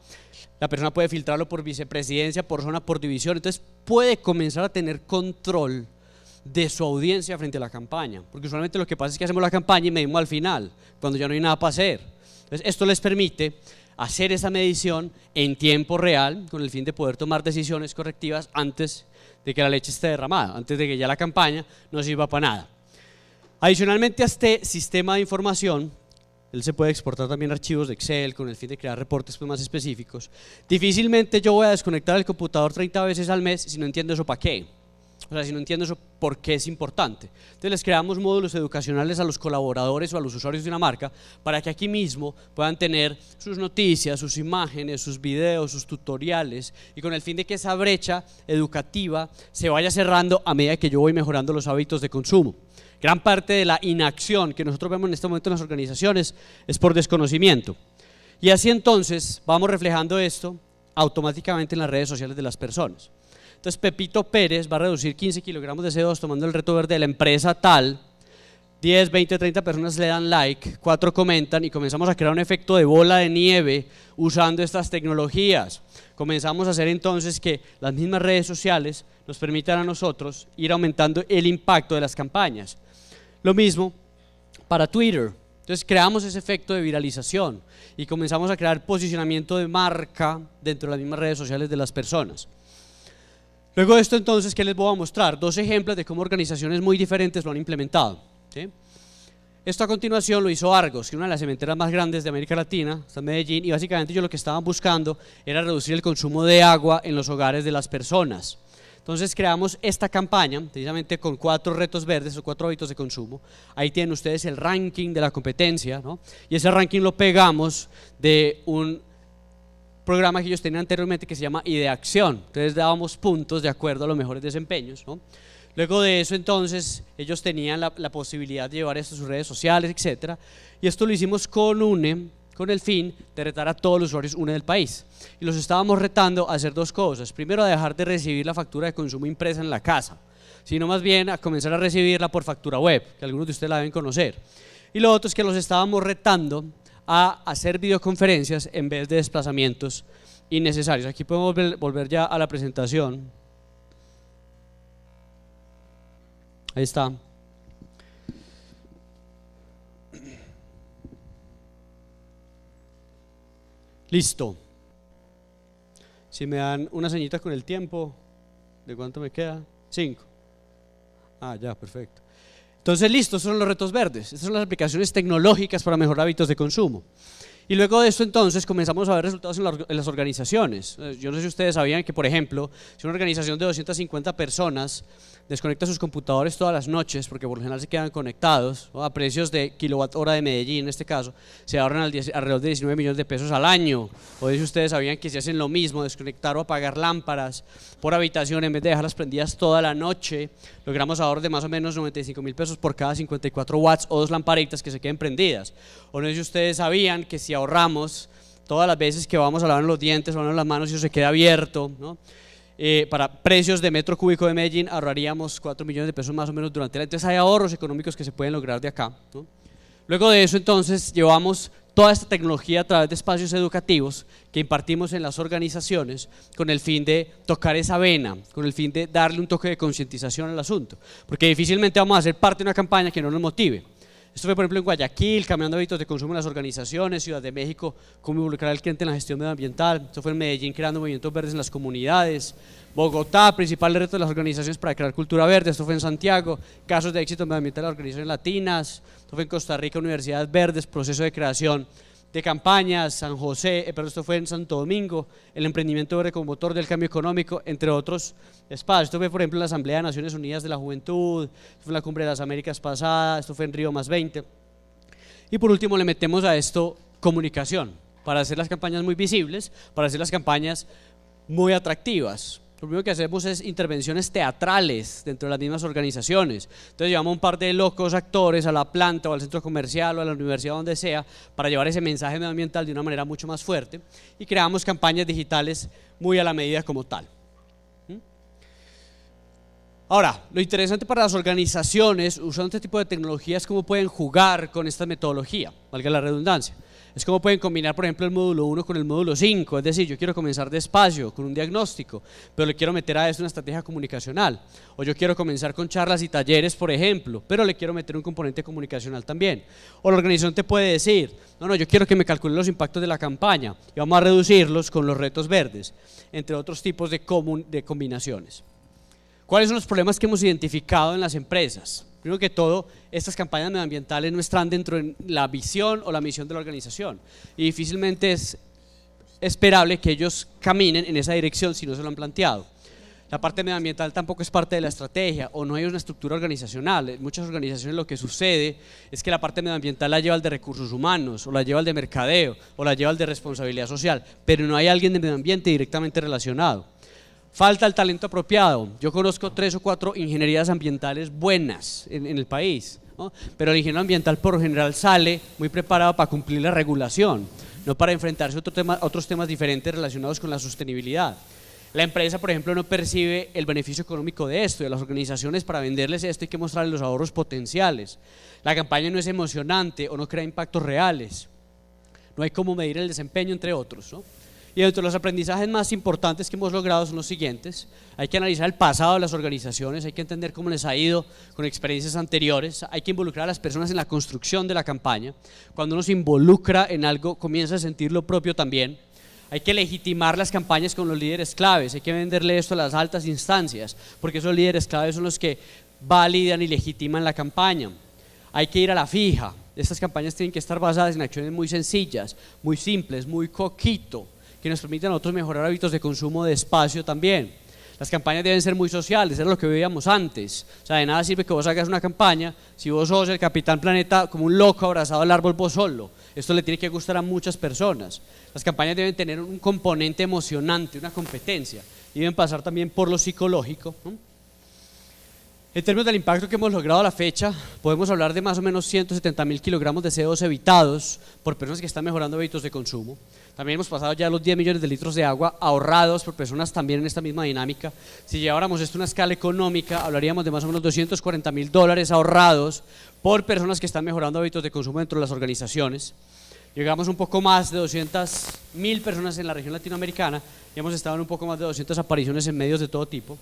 La persona puede filtrarlo por vicepresidencia, por zona, por división, entonces puede comenzar a tener control de su audiencia frente a la campaña, porque usualmente lo que pasa es que hacemos la campaña y medimos al final, cuando ya no hay nada para hacer. Entonces esto les permite hacer esa medición en tiempo real con el fin de poder tomar decisiones correctivas antes de que la leche esté derramada, antes de que ya la campaña no sirva para nada. Adicionalmente a este sistema de información, él se puede exportar también archivos de Excel con el fin de crear reportes pues más específicos. Difícilmente yo voy a desconectar el computador 30 veces al mes si no entiendo eso para qué. O sea, si no entiendo eso por qué es importante. Entonces les creamos módulos educacionales a los colaboradores o a los usuarios de una marca para que aquí mismo puedan tener sus noticias, sus imágenes, sus videos, sus tutoriales y con el fin de que esa brecha educativa se vaya cerrando a medida que yo voy mejorando los hábitos de consumo. Gran parte de la inacción que nosotros vemos en este momento en las organizaciones es por desconocimiento. Y así entonces vamos reflejando esto automáticamente en las redes sociales de las personas. Entonces Pepito Pérez va a reducir 15 kilogramos de CO2 tomando el reto verde de la empresa tal, 10, 20, 30 personas le dan like, 4 comentan y comenzamos a crear un efecto de bola de nieve usando estas tecnologías. Comenzamos a hacer entonces que las mismas redes sociales nos permitan a nosotros ir aumentando el impacto de las campañas. Lo mismo para Twitter. Entonces creamos ese efecto de viralización y comenzamos a crear posicionamiento de marca dentro de las mismas redes sociales de las personas. Luego de esto entonces, ¿qué les voy a mostrar? 2 ejemplos de cómo organizaciones muy diferentes lo han implementado, ¿sí? Esto a continuación lo hizo Argos, que es una de las cementeras más grandes de América Latina, está en Medellín, y básicamente ellos lo que estaban buscando era reducir el consumo de agua en los hogares de las personas. Entonces creamos esta campaña, precisamente con 4 retos verdes o 4 hábitos de consumo. Ahí tienen ustedes el ranking de la competencia, ¿no? Y ese ranking lo pegamos de un programa que ellos tenían anteriormente que se llama Ideacción. Entonces dábamos puntos de acuerdo a los mejores desempeños, ¿no? Luego de eso entonces ellos tenían la posibilidad de llevar esto a sus redes sociales, etcétera. Y esto lo hicimos con UNE, con el fin de retar a todos los usuarios UNE del país. Y los estábamos retando a hacer 2 cosas. Primero, a dejar de recibir la factura de consumo impresa en la casa, sino más bien a comenzar a recibirla por factura web, que algunos de ustedes la deben conocer. Y lo otro es que los estábamos retando a hacer videoconferencias en vez de desplazamientos innecesarios. Aquí podemos volver ya a la presentación. Ahí está. Listo. Si me dan una señita con el tiempo, ¿de cuánto me queda? 5. Ah, ya, perfecto. Entonces, listo, estos son los retos verdes. Estas son las aplicaciones tecnológicas para mejorar hábitos de consumo. Y luego de esto entonces comenzamos a ver resultados en las organizaciones. Yo no sé si ustedes sabían que, por ejemplo, si una organización de 250 personas desconecta sus computadores todas las noches, porque por lo general se quedan conectados, ¿no?, a precios de kilowatt hora de Medellín en este caso, se ahorran alrededor de 19 millones de pesos al año. O si ustedes sabían que si hacen lo mismo, desconectar o apagar lámparas por habitación en vez de dejarlas prendidas toda la noche, logramos ahorros de más o menos 95.000 pesos por cada 54 watts o 2 lamparitas que se queden prendidas. O no sé si ustedes sabían que si ahorramos todas las veces que vamos a lavarnos los dientes o lavarnos las manos y eso se queda abierto, ¿no?, para precios de metro cúbico de Medellín ahorraríamos 4 millones de pesos más o menos durante el año. Entonces hay ahorros económicos que se pueden lograr de acá, ¿no? Luego de eso entonces llevamos toda esta tecnología a través de espacios educativos que impartimos en las organizaciones con el fin de tocar esa vena, con el fin de darle un toque de concientización al asunto, porque difícilmente vamos a hacer parte de una campaña que no nos motive. Esto fue por ejemplo en Guayaquil, cambiando hábitos de consumo en las organizaciones, Ciudad de México, cómo involucrar al cliente en la gestión medioambiental. Esto fue en Medellín, creando movimientos verdes en las comunidades. Bogotá, principal reto de las organizaciones para crear cultura verde. Esto fue en Santiago, casos de éxito medioambiental de las organizaciones latinas. Esto fue en Costa Rica, Universidades Verdes, proceso de creación de campañas. San José, pero esto fue en Santo Domingo, el emprendimiento verde como motor del cambio económico, entre otros espacios. Esto fue por ejemplo en la Asamblea de Naciones Unidas de la Juventud, esto fue en la Cumbre de las Américas pasada, esto fue en Río +20. Y por último le metemos a esto comunicación, para hacer las campañas muy visibles, para hacer las campañas muy atractivas. Lo primero que hacemos es intervenciones teatrales dentro de las mismas organizaciones. Entonces llevamos un par de locos actores a la planta o al centro comercial o a la universidad, donde sea, para llevar ese mensaje medioambiental de una manera mucho más fuerte, y creamos campañas digitales muy a la medida como tal. Ahora, lo interesante para las organizaciones usando este tipo de tecnologías es cómo pueden jugar con esta metodología, valga la redundancia. Es cómo pueden combinar, por ejemplo, el módulo 1 con el módulo 5, es decir, yo quiero comenzar despacio, con un diagnóstico, pero le quiero meter a esto una estrategia comunicacional, o yo quiero comenzar con charlas y talleres, por ejemplo, pero le quiero meter un componente comunicacional también. O la organización te puede decir, no, yo quiero que me calculen los impactos de la campaña, y vamos a reducirlos con los retos verdes, entre otros tipos de combinaciones. ¿Cuáles son los problemas que hemos identificado en las empresas? Primero que todo, estas campañas medioambientales no están dentro de la visión o la misión de la organización y difícilmente es esperable que ellos caminen en esa dirección si no se lo han planteado. La parte medioambiental tampoco es parte de la estrategia o no hay una estructura organizacional. En muchas organizaciones lo que sucede es que la parte medioambiental la lleva el de recursos humanos o la lleva el de mercadeo o la lleva el de responsabilidad social, pero no hay alguien de medio ambiente directamente relacionado. Falta el talento apropiado. Yo conozco 3 o 4 ingenierías ambientales buenas en el país, ¿no? Pero el ingeniero ambiental por lo general sale muy preparado para cumplir la regulación, no para enfrentarse a otros temas diferentes relacionados con la sostenibilidad. La empresa, por ejemplo, no percibe el beneficio económico de esto, y a las organizaciones para venderles esto hay que mostrarles los ahorros potenciales. La campaña no es emocionante o no crea impactos reales. No hay cómo medir el desempeño, entre otros, ¿no? Y dentro de los aprendizajes más importantes que hemos logrado son los siguientes. Hay que analizar el pasado de las organizaciones, hay que entender cómo les ha ido con experiencias anteriores, hay que involucrar a las personas en la construcción de la campaña. Cuando uno se involucra en algo, comienza a sentir lo propio también. Hay que legitimar las campañas con los líderes claves, hay que venderle esto a las altas instancias, porque esos líderes claves son los que validan y legitiman la campaña. Hay que ir a la fija. Estas campañas tienen que estar basadas en acciones muy sencillas, muy simples, muy coquito, que nos permitan a nosotros mejorar hábitos de consumo de espacio también. Las campañas deben ser muy sociales, era lo que veíamos antes. O sea, de nada sirve que vos hagas una campaña si vos sos el Capitán Planeta como un loco abrazado al árbol vos solo. Esto le tiene que gustar a muchas personas. Las campañas deben tener un componente emocionante, una competencia, y deben pasar también por lo psicológico, ¿no? En términos del impacto que hemos logrado a la fecha, podemos hablar de más o menos 170.000 kilogramos de CO2 evitados por personas que están mejorando hábitos de consumo. También hemos pasado ya los 10 millones de litros de agua ahorrados por personas también en esta misma dinámica. Si lleváramos esto a una escala económica, hablaríamos de más o menos $240.000 ahorrados por personas que están mejorando hábitos de consumo dentro de las organizaciones. Llegamos un poco más de 200.000 personas en la región latinoamericana y hemos estado en un poco más de 200 apariciones en medios de todo tipo.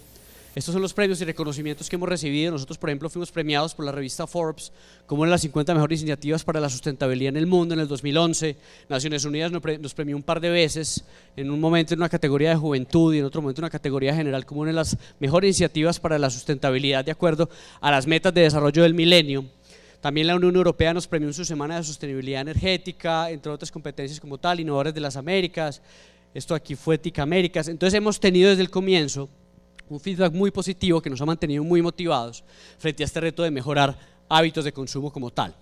Estos son los premios y reconocimientos que hemos recibido. Nosotros, por ejemplo, fuimos premiados por la revista Forbes como una de las 50 mejores iniciativas para la sustentabilidad en el mundo en el 2011. Naciones Unidas nos premió un par de veces, en un momento en una categoría de juventud y en otro momento en una categoría general como una de las mejores iniciativas para la sustentabilidad de acuerdo a las metas de desarrollo del milenio. También la Unión Europea nos premió en su Semana de Sostenibilidad Energética, entre otras competencias como tal, Innovadores de las Américas. Esto aquí fue TIC Américas. Entonces hemos tenido desde el comienzo un feedback muy positivo que nos ha mantenido muy motivados frente a este reto de mejorar hábitos de consumo como tal.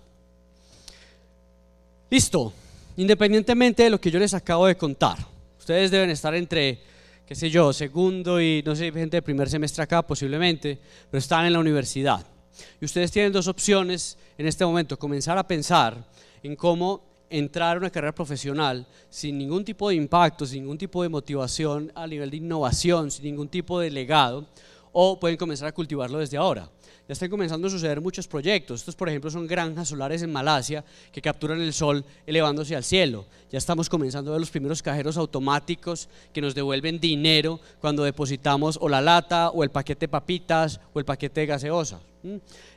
Listo, independientemente de lo que yo les acabo de contar, ustedes deben estar entre, qué sé yo, segundo y no sé, gente de primer semestre acá posiblemente, pero están en la universidad. Y ustedes tienen 2 opciones en este momento: comenzar a pensar en cómo entrar a una carrera profesional sin ningún tipo de impacto, sin ningún tipo de motivación a nivel de innovación, sin ningún tipo de legado, o pueden comenzar a cultivarlo desde ahora. Ya están comenzando a suceder muchos proyectos. Estos, por ejemplo, son granjas solares en Malasia que capturan el sol elevándose al cielo. Ya estamos comenzando a ver los primeros cajeros automáticos que nos devuelven dinero cuando depositamos o la lata, o el paquete de papitas, o el paquete de gaseosa.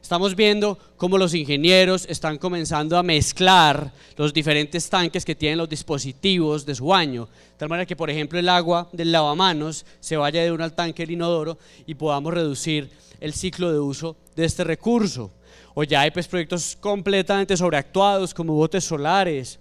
Estamos viendo cómo los ingenieros están comenzando a mezclar los diferentes tanques que tienen los dispositivos de su baño, de tal manera que, por ejemplo, el agua del lavamanos se vaya de uno al tanque del inodoro y podamos reducir el ciclo de uso de este recurso. O ya hay pues proyectos completamente sobreactuados como botes solares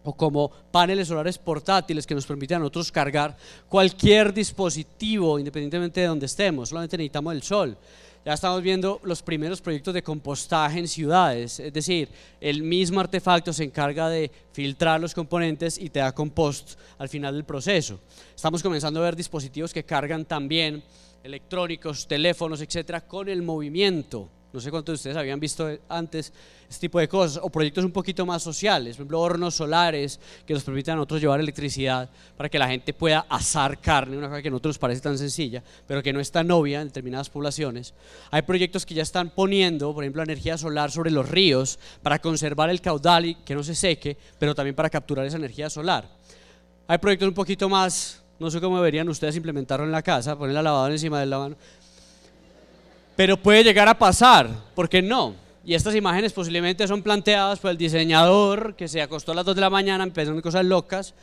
o como paneles solares portátiles que nos permiten a nosotros cargar cualquier dispositivo independientemente de donde estemos, solamente necesitamos el sol. Ya estamos viendo los primeros proyectos de compostaje en ciudades, es decir, el mismo artefacto se encarga de filtrar los componentes y te da compost al final del proceso. Estamos comenzando a ver dispositivos que cargan también electrónicos, teléfonos, etcétera, con el movimiento. No sé cuántos de ustedes habían visto antes este tipo de cosas, o proyectos un poquito más sociales, por ejemplo hornos solares que nos permitan a nosotros llevar electricidad para que la gente pueda asar carne, una cosa que a nosotros nos parece tan sencilla, pero que no es tan obvia en determinadas poblaciones. Hay proyectos que ya están poniendo, por ejemplo, energía solar sobre los ríos para conservar el caudal y que no se seque, pero también para capturar esa energía solar. Hay proyectos un poquito más, no sé cómo deberían ustedes implementarlo en la casa, poner la lavadora encima del lavabo, pero puede llegar a pasar, ¿por qué no? Y estas imágenes posiblemente son planteadas por el diseñador que se acostó a las 2 de la mañana empezando cosas locas,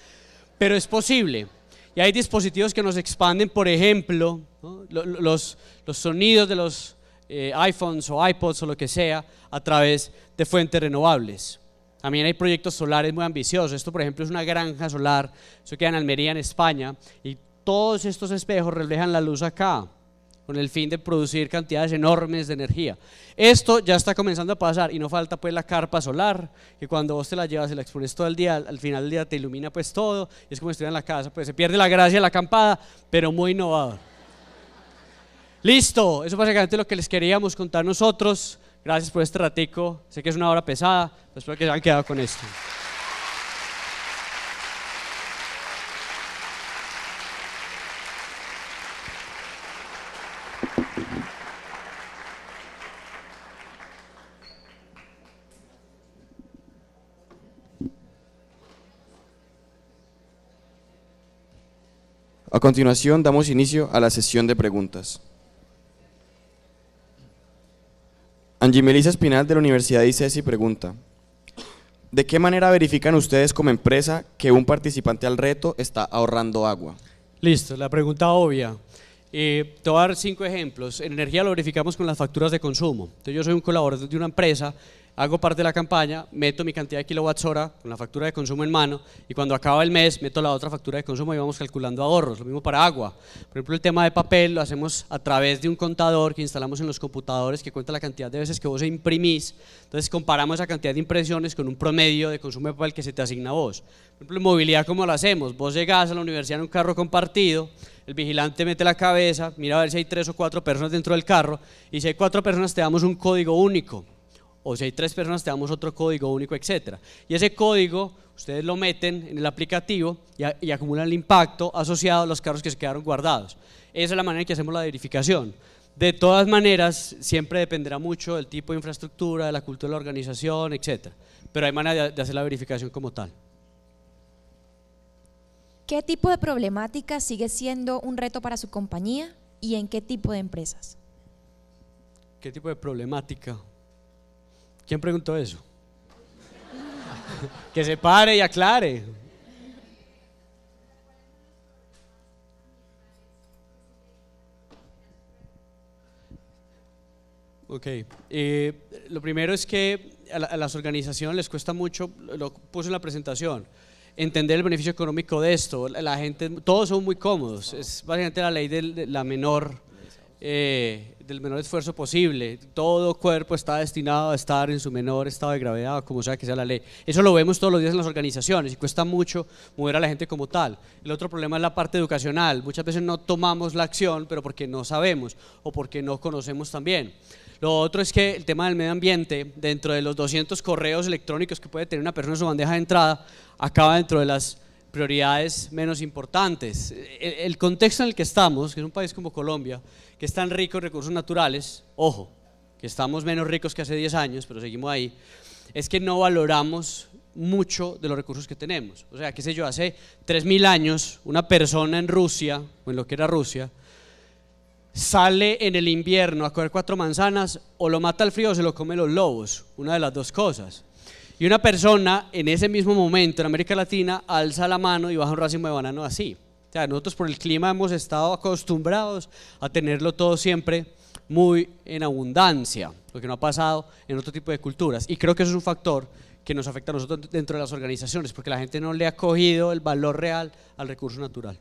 pero es posible. Y hay dispositivos que nos expanden, por ejemplo, ¿no? los sonidos de los iPhones o iPods o lo que sea a través de fuentes renovables. También hay proyectos solares muy ambiciosos. Esto, por ejemplo, es una granja solar, eso queda en Almería, en España, y todos estos espejos reflejan la luz acá, con el fin de producir cantidades enormes de energía. Esto ya está comenzando a pasar y no falta pues la carpa solar, que cuando vos te la llevas y la expones todo el día, al final del día te ilumina pues todo, y es como si estuviera en la casa, pues se pierde la gracia de la acampada, pero muy innovador. Listo, eso es básicamente lo que les queríamos contar nosotros. Gracias por este ratico, sé que es una hora pesada, pero espero que se hayan quedado con esto. A continuación, damos inicio a la sesión de preguntas. Angie Melissa Espinal de la Universidad de ICESI pregunta: ¿de qué manera verifican ustedes como empresa que un participante al reto está ahorrando agua? Listo, la pregunta obvia. Te voy a dar 5 ejemplos. En energía lo verificamos con las facturas de consumo. Entonces yo soy un colaborador de una empresa, hago parte de la campaña, meto mi cantidad de kilowatts hora con la factura de consumo en mano y cuando acaba el mes meto la otra factura de consumo y vamos calculando ahorros. Lo mismo para agua. Por ejemplo, el tema de papel lo hacemos a través de un contador que instalamos en los computadores que cuenta la cantidad de veces que vos imprimís. Entonces comparamos esa cantidad de impresiones con un promedio de consumo de papel que se te asigna a vos. Por ejemplo, en movilidad, ¿cómo lo hacemos? Vos llegás a la universidad en un carro compartido, el vigilante mete la cabeza, mira a ver si hay 3 o 4 personas dentro del carro y si hay 4 personas te damos un código único. O si hay 3 personas te damos otro código único, etc. Y ese código ustedes lo meten en el aplicativo y acumulan el impacto asociado a los carros que se quedaron guardados. Esa es la manera en que hacemos la verificación. De todas maneras, siempre dependerá mucho del tipo de infraestructura, de la cultura de la organización, etc. Pero hay manera de hacer la verificación como tal. ¿Qué tipo de problemática sigue siendo un reto para su compañía y en qué tipo de empresas? ¿Qué tipo de problemática? ¿Quién preguntó eso? Que se pare y aclare. Ok, lo primero es que a las organizaciones les cuesta mucho, lo puse en la presentación, entender el beneficio económico de esto. La gente, todos son muy cómodos, es básicamente la ley del menor esfuerzo posible. Todo cuerpo está destinado a estar en su menor estado de gravedad, como sea que sea la ley. Eso lo vemos todos los días en las organizaciones y cuesta mucho mover a la gente como tal. El otro problema es la parte educacional. Muchas veces no tomamos la acción, pero porque no sabemos o porque no conocemos también. Lo otro es que el tema del medio ambiente, dentro de los 200 correos electrónicos que puede tener una persona en su bandeja de entrada, acaba dentro de las prioridades menos importantes. El contexto en el que estamos, que es un país como Colombia, que es tan rico en recursos naturales, ojo, que estamos menos ricos que hace 10 años, pero seguimos ahí, es que no valoramos mucho de los recursos que tenemos. O sea, qué sé yo, hace 3000 años, una persona en Rusia, o en lo que era Rusia, sale en el invierno a coger 4 manzanas, o lo mata al frío o se lo come los lobos, una de las dos cosas. Y una persona en ese mismo momento en América Latina alza la mano y baja un racimo de banano así. O sea, nosotros por el clima hemos estado acostumbrados a tenerlo todo siempre muy en abundancia, lo que no ha pasado en otro tipo de culturas. Y creo que eso es un factor que nos afecta a nosotros dentro de las organizaciones, porque la gente no le ha cogido el valor real al recurso natural.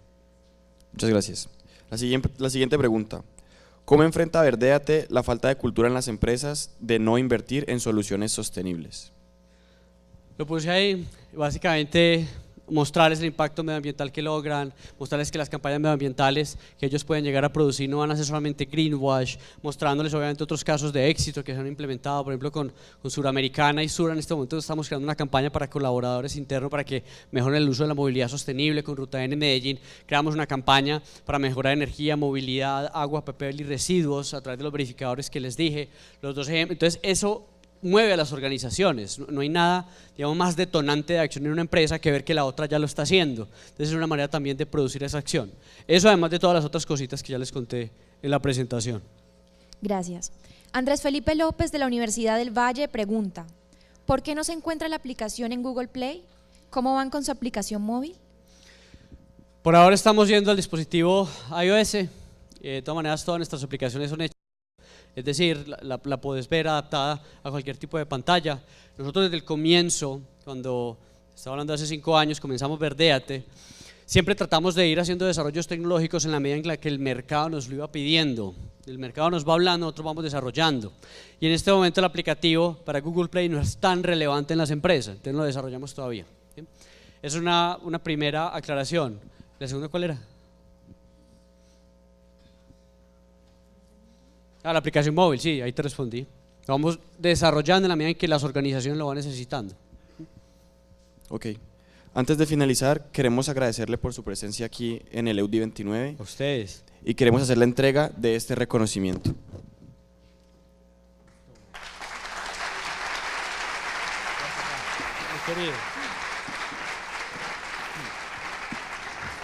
Muchas gracias. La siguiente pregunta: ¿cómo enfrenta Verdeate la falta de cultura en las empresas de no invertir en soluciones sostenibles? Lo puse ahí, básicamente mostrarles el impacto medioambiental que logran, mostrarles que las campañas medioambientales que ellos pueden llegar a producir no van a ser solamente greenwash, mostrándoles obviamente otros casos de éxito que se han implementado, por ejemplo con Suramericana y Sura. En este momento estamos creando una campaña para colaboradores internos para que mejoren el uso de la movilidad sostenible. Con Ruta N Medellín creamos una campaña para mejorar energía, movilidad, agua, papel y residuos a través de los verificadores que les dije, los 2 ejemplos. Entonces eso mueve a las organizaciones. No hay nada, digamos, más detonante de acción en una empresa que ver que la otra ya lo está haciendo. Entonces es una manera también de producir esa acción. Eso además de todas las otras cositas que ya les conté en la presentación. Gracias. Andrés Felipe López de la Universidad del Valle pregunta: ¿por qué no se encuentra la aplicación en Google Play? ¿Cómo van con su aplicación móvil? Por ahora estamos yendo al dispositivo iOS. De todas maneras, todas nuestras aplicaciones son hechas. Es decir, la puedes ver adaptada a cualquier tipo de pantalla. Nosotros desde el comienzo, cuando estaba hablando de hace 5 años, comenzamos Verdeate, siempre tratamos de ir haciendo desarrollos tecnológicos en la medida en la que el mercado nos lo iba pidiendo. El mercado nos va hablando, nosotros vamos desarrollando. Y en este momento el aplicativo para Google Play no es tan relevante en las empresas, entonces no lo desarrollamos todavía. ¿Sí? Es una primera aclaración. ¿La segunda cuál era? Ah, la aplicación móvil, sí, ahí te respondí. Lo vamos desarrollando en la medida en que las organizaciones lo van necesitando. Ok. Antes de finalizar, queremos agradecerle por su presencia aquí en el EUDI 29 A ustedes. y queremos hacer la entrega de este reconocimiento. Querido.